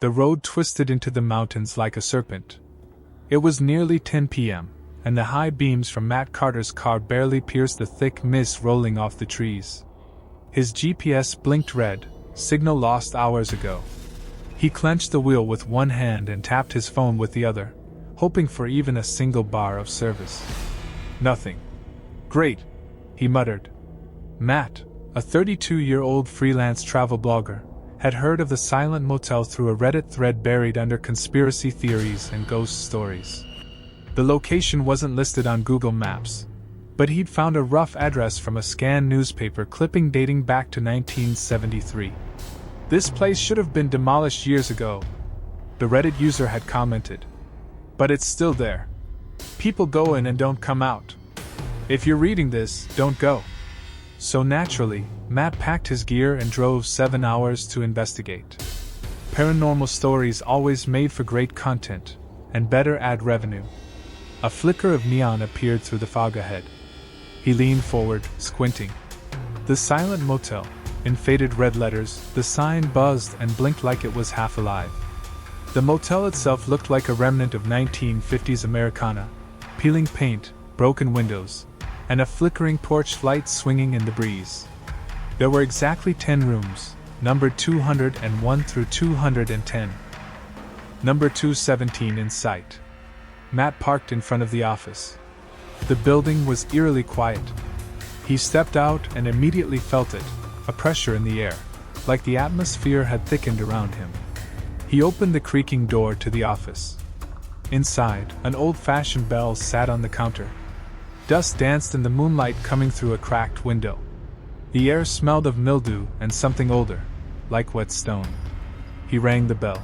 The road twisted into the mountains like a serpent. It was nearly 10 p.m., and the high beams from Matt Carter's car barely pierced the thick mist rolling off the trees. His GPS blinked red, signal lost hours ago. He clenched the wheel with one hand and tapped his phone with the other, hoping for even a single bar of service. Nothing. Great, he muttered. Matt, a 32-year-old freelance travel blogger, had heard of the silent motel through a Reddit thread buried under conspiracy theories and ghost stories. The location wasn't listed on Google Maps, but he'd found a rough address from a scanned newspaper clipping dating back to 1973. This place should have been demolished years ago, the Reddit user had commented. But it's still there. People go in and don't come out. If you're reading this, don't go. So naturally, Matt packed his gear and drove 7 hours to investigate. Paranormal stories always made for great content, and better ad revenue. A flicker of neon appeared through the fog ahead. He leaned forward, squinting. The silent motel, in faded red letters, the sign buzzed and blinked like it was half alive. The motel itself looked like a remnant of 1950s Americana, peeling paint, broken windows, and a flickering porch light swinging in the breeze. There were exactly 10 rooms, numbered 201 through 210. Number 217 in sight. Matt parked in front of the office. The building was eerily quiet. He stepped out and immediately felt it, a pressure in the air, like the atmosphere had thickened around him. He opened the creaking door to the office. Inside, an old-fashioned bell sat on the counter. Dust danced in the moonlight coming through a cracked window. The air smelled of mildew and something older, like wet stone. He rang the bell.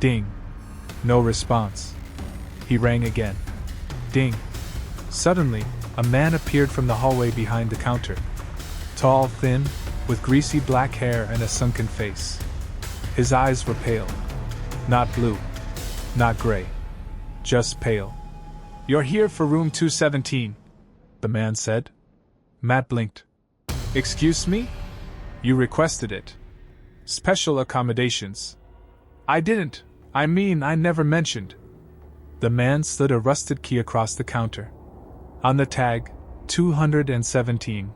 Ding. No response. He rang again. Ding. Suddenly, a man appeared from the hallway behind the counter. Tall, thin, with greasy black hair and a sunken face. His eyes were pale. Not blue. Not gray. Just pale. "You're here for room 217, the man said. Matt blinked. "Excuse me? You requested it. Special accommodations." "I didn't. I never mentioned." The man slid a rusted key across the counter. "On the tag, 217.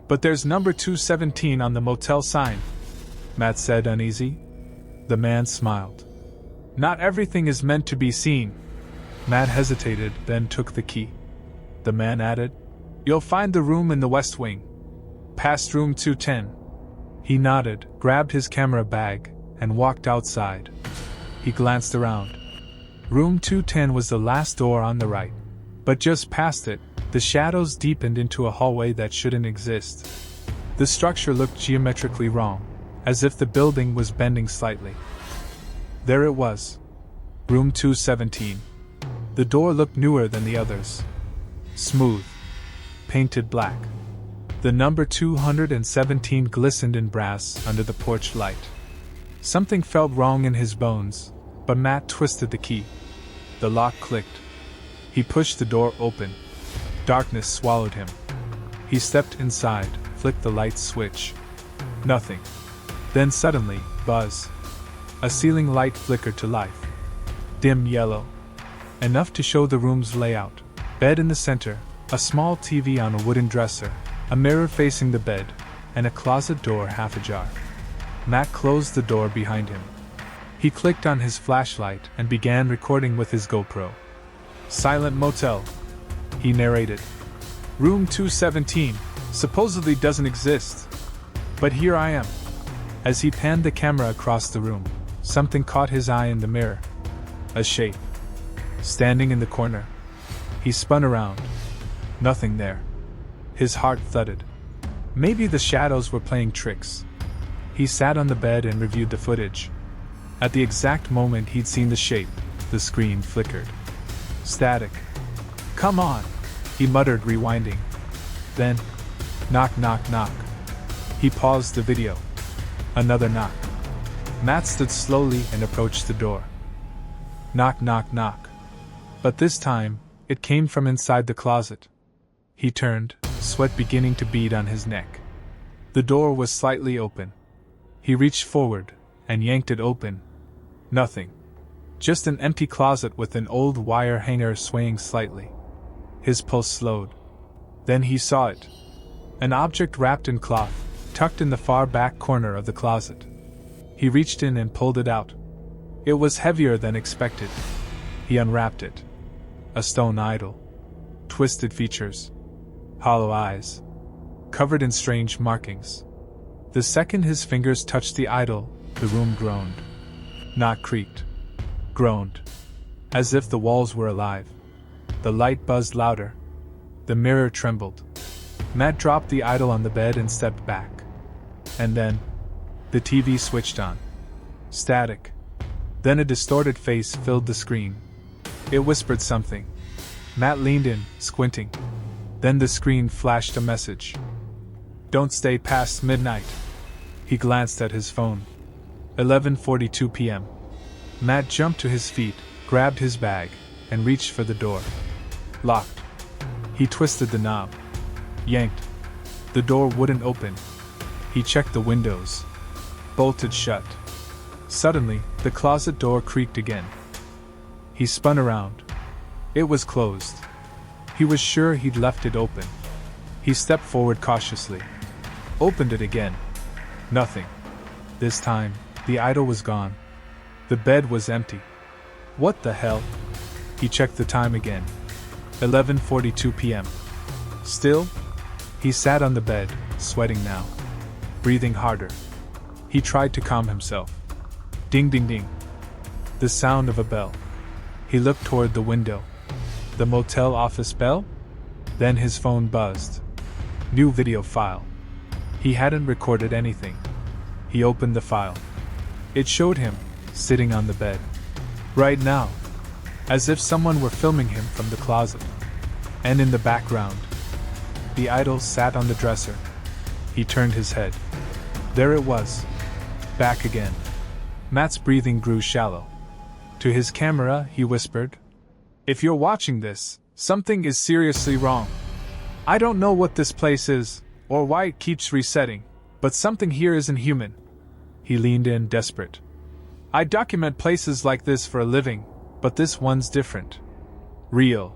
But there's number 217 on the motel sign," Matt said, uneasy. The man smiled. "Not everything is meant to be seen." Matt hesitated, then took the key. The man added, "You'll find the room in the west wing. Past room 210. He nodded, grabbed his camera bag, and walked outside. He glanced around. Room 210 was the last door on the right. But just past it, the shadows deepened into a hallway that shouldn't exist. The structure looked geometrically wrong, as if the building was bending slightly. There it was. Room 217. The door looked newer than the others. Smooth. Painted black. The number 217 glistened in brass under the porch light. Something felt wrong in his bones, but Matt twisted the key. The lock clicked. He pushed the door open. Darkness swallowed him. He stepped inside, flicked the light switch. Nothing. Then suddenly, buzz. A ceiling light flickered to life. Dim yellow. Enough to show the room's layout. Bed in the center, a small TV on a wooden dresser, a mirror facing the bed, and a closet door half ajar. Matt closed the door behind him. He clicked on his flashlight and began recording with his GoPro. "Silent motel," he narrated. "Room 217 supposedly doesn't exist. But here I am." As he panned the camera across the room, something caught his eye in the mirror. A shape. Standing in the corner. He spun around. Nothing there. His heart thudded. Maybe the shadows were playing tricks. He sat on the bed and reviewed the footage. At the exact moment he'd seen the shape, the screen flickered. Static. "Come on," he muttered, rewinding. Then, knock, knock, knock. He paused the video. Another knock. Matt stood slowly and approached the door. Knock, knock, knock. But this time, it came from inside the closet. He turned, sweat beginning to bead on his neck. The door was slightly open. He reached forward and yanked it open. Nothing. Just an empty closet with an old wire hanger swaying slightly. His pulse slowed. Then he saw it. An object wrapped in cloth, tucked in the far back corner of the closet. He reached in and pulled it out. It was heavier than expected. He unwrapped it. A stone idol. Twisted features. Hollow eyes. Covered in strange markings. The second his fingers touched the idol, the room groaned. Not creaked. Groaned. As if the walls were alive. The light buzzed louder. The mirror trembled. Matt dropped the idol on the bed and stepped back. And then, the TV switched on. Static. Then a distorted face filled the screen. It whispered something. Matt leaned in, squinting. Then the screen flashed a message. Don't stay past midnight. He glanced at his phone. 11:42 p.m. Matt jumped to his feet, grabbed his bag, and reached for the door. Locked. He twisted the knob. Yanked. The door wouldn't open. He checked the windows. Bolted shut. Suddenly, the closet door creaked again. He spun around. It was closed. He was sure he'd left it open. He stepped forward cautiously. Opened it again. Nothing. This time, the idol was gone. The bed was empty. What the hell? He checked the time again. 11:42 p.m. Still? He sat on the bed, sweating now. Breathing harder. He tried to calm himself. Ding ding ding. The sound of a bell. He looked toward the window. The motel office bell? Then his phone buzzed. New video file. He hadn't recorded anything. He opened the file. It showed him, sitting on the bed. Right now. As if someone were filming him from the closet. And in the background, the idol sat on the dresser. He turned his head. There it was. Back again. Matt's breathing grew shallow. To his camera, he whispered, "If you're watching this, something is seriously wrong. I don't know what this place is, or why it keeps resetting, but something here isn't human." He leaned in, desperate. "I document places like this for a living, but this one's different. Real.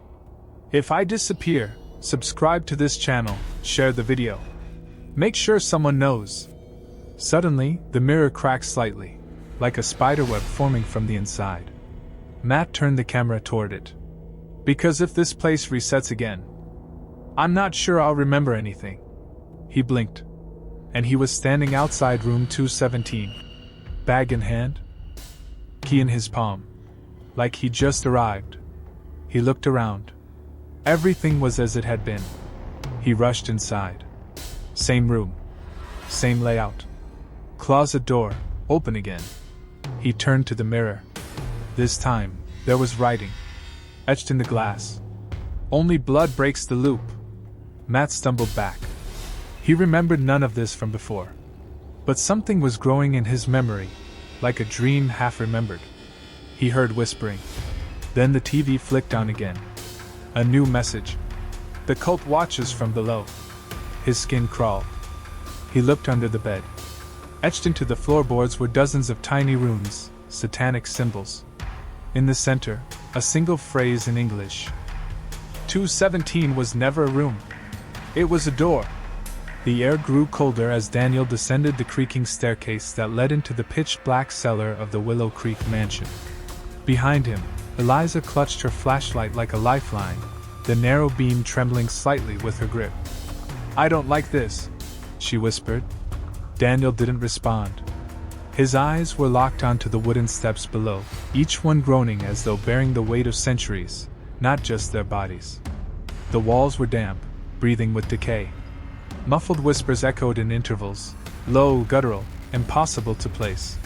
If I disappear, subscribe to this channel, share the video. Make sure someone knows." Suddenly, the mirror cracked slightly, like a spiderweb forming from the inside. Matt turned the camera toward it. "Because if this place resets again, I'm not sure I'll remember anything." He blinked. And he was standing outside room 217. Bag in hand. Key in his palm. Like he'd just arrived. He looked around. Everything was as it had been. He rushed inside. Same room. Same layout. Closet door, open again. He turned to the mirror. This time, there was writing. Etched in the glass. "Only blood breaks the loop." Matt stumbled back. He remembered none of this from before. But something was growing in his memory, like a dream half remembered. He heard whispering. Then the TV flicked on again. A new message. "The cult watches from below." His skin crawled. He looked under the bed. Etched into the floorboards were dozens of tiny runes, satanic symbols. In the center, a single phrase in English. 217 was never a room. It was a door. The air grew colder as Daniel descended the creaking staircase that led into the pitch-black cellar of the Willow Creek Mansion. Behind him, Eliza clutched her flashlight like a lifeline, the narrow beam trembling slightly with her grip. "I don't like this," she whispered. Daniel didn't respond. His eyes were locked onto the wooden steps below, each one groaning as though bearing the weight of centuries, not just their bodies. The walls were damp, breathing with decay. Muffled whispers echoed in intervals, low, guttural, impossible to place.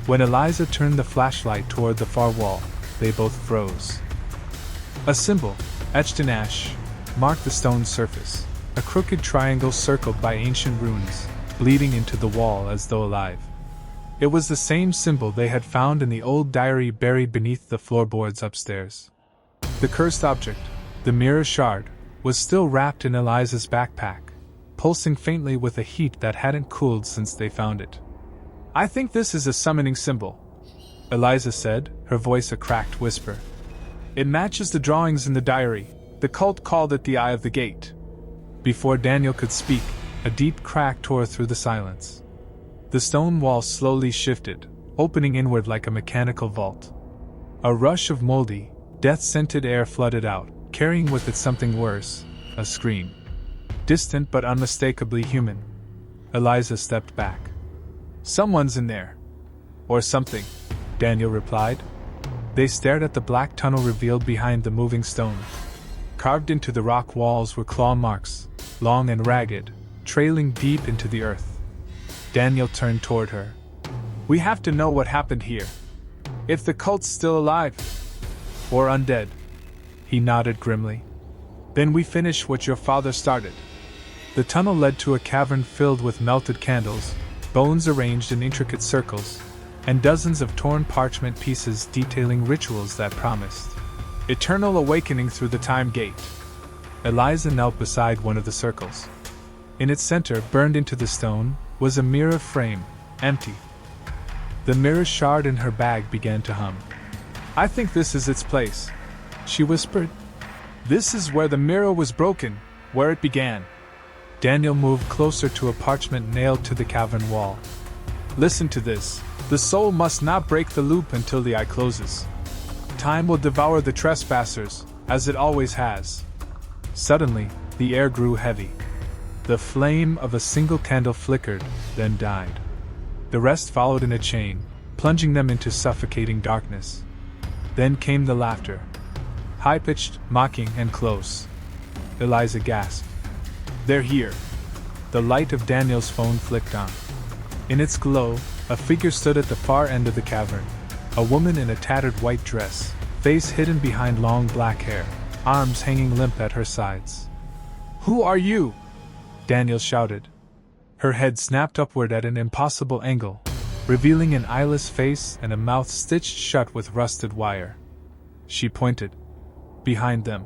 When Eliza turned the flashlight toward the far wall, they both froze. A symbol, etched in ash, marked the stone surface, a crooked triangle circled by ancient runes, bleeding into the wall as though alive. It was the same symbol they had found in the old diary buried beneath the floorboards upstairs. The cursed object, the mirror shard, was still wrapped in Eliza's backpack, pulsing faintly with a heat that hadn't cooled since they found it. "I think this is a summoning symbol," Eliza said, her voice a cracked whisper. It matches the drawings in the diary. The cult called it the Eye of the Gate. Before Daniel could speak, a deep crack tore through the silence. The stone wall slowly shifted, opening inward like a mechanical vault. A rush of moldy, death-scented air flooded out, carrying with it something worse, a scream. Distant but unmistakably human. Eliza stepped back. Someone's in there. Or something, Daniel replied. They stared at the black tunnel revealed behind the moving stone. Carved into the rock walls were claw marks, long and ragged, trailing deep into the earth. Daniel turned toward her. We have to know what happened here. If the cult's still alive. Or undead. He nodded grimly. Then we finish what your father started. The tunnel led to a cavern filled with melted candles, bones arranged in intricate circles, and dozens of torn parchment pieces detailing rituals that promised eternal awakening through the time gate. Eliza knelt beside one of the circles. In its center, burned into the stone, was a mirror frame, empty. The mirror shard in her bag began to hum. I think this is its place, she whispered. This is where the mirror was broken, where it began. Daniel moved closer to a parchment nailed to the cavern wall. Listen to this. The soul must not break the loop until the eye closes. Time will devour the trespassers, as it always has. Suddenly, the air grew heavy. The flame of a single candle flickered, then died. The rest followed in a chain, plunging them into suffocating darkness. Then came the laughter. High-pitched, mocking, and close. Eliza gasped. They're here. The light of Daniel's phone flicked on. In its glow, a figure stood at the far end of the cavern. A woman in a tattered white dress, face hidden behind long black hair, arms hanging limp at her sides. Who are you? Daniel shouted. Her head snapped upward at an impossible angle, revealing an eyeless face and a mouth stitched shut with rusted wire. She pointed. Behind them.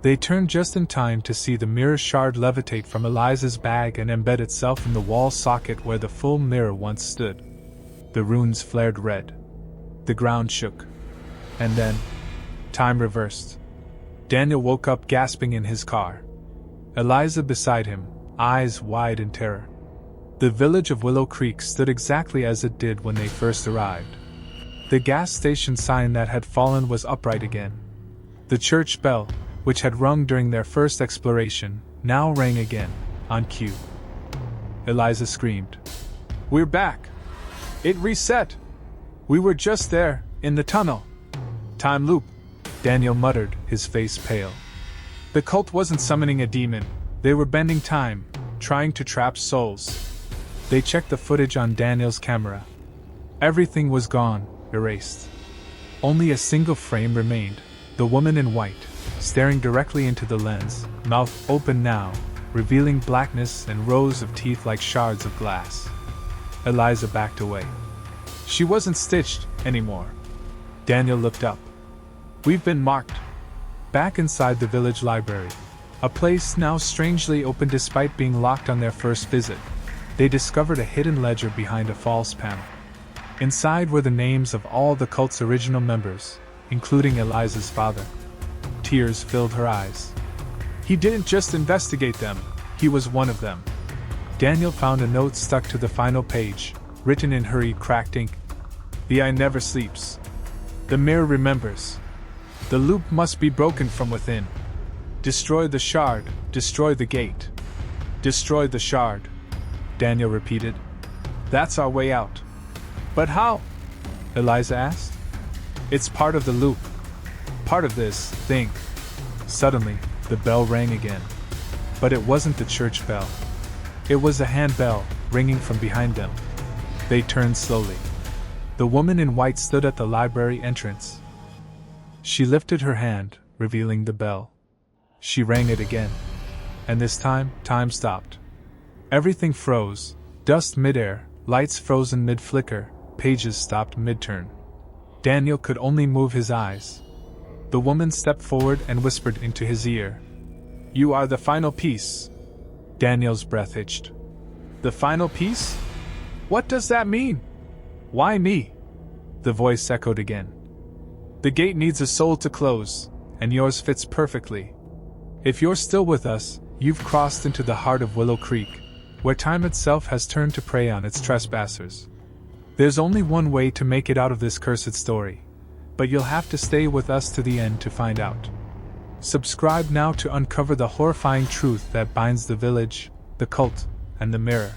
They turned just in time to see the mirror shard levitate from Eliza's bag and embed itself in the wall socket where the full mirror once stood. The runes flared red. The ground shook. And then, time reversed. Daniel woke up gasping in his car. Eliza beside him, eyes wide in terror. The village of Willow Creek stood exactly as it did when they first arrived. The gas station sign that had fallen was upright again. The church bell, which had rung during their first exploration, now rang again, on cue. Eliza screamed. We're back! It reset! We were just there, in the tunnel. Time loop, Daniel muttered, his face pale. The cult wasn't summoning a demon, they were bending time, trying to trap souls. They checked the footage on Daniel's camera. Everything was gone, erased. Only a single frame remained, the woman in white, staring directly into the lens, mouth open now, revealing blackness and rows of teeth like shards of glass. Eliza backed away. She wasn't stitched anymore. Daniel looked up. We've been marked. Back inside the village library, a place now strangely open despite being locked on their first visit, they discovered a hidden ledger behind a false panel. Inside were the names of all the cult's original members, including Eliza's father. Tears filled her eyes. He didn't just investigate them, he was one of them. Daniel found a note stuck to the final page, written in hurried, cracked ink. The eye never sleeps. The mirror remembers. The loop must be broken from within. Destroy the shard, destroy the gate. Destroy the shard, Daniel repeated. That's our way out. But how? Eliza asked. It's part of the loop. Part of this thing. Suddenly, the bell rang again. But it wasn't the church bell. It was a handbell, ringing from behind them. They turned slowly. The woman in white stood at the library entrance. She lifted her hand, revealing the bell. She rang it again. And this time, time stopped. Everything froze, dust midair, lights frozen mid-flicker, pages stopped mid-turn. Daniel could only move his eyes. The woman stepped forward and whispered into his ear. You are the final piece. Daniel's breath hitched. The final piece? What does that mean? Why me? the voice echoed again. The gate needs a soul to close, and yours fits perfectly. If you're still with us, you've crossed into the heart of Willow Creek, where time itself has turned to prey on its trespassers. There's only one way to make it out of this cursed story, but you'll have to stay with us to the end to find out. Subscribe now to uncover the horrifying truth that binds the village, the cult, and the mirror.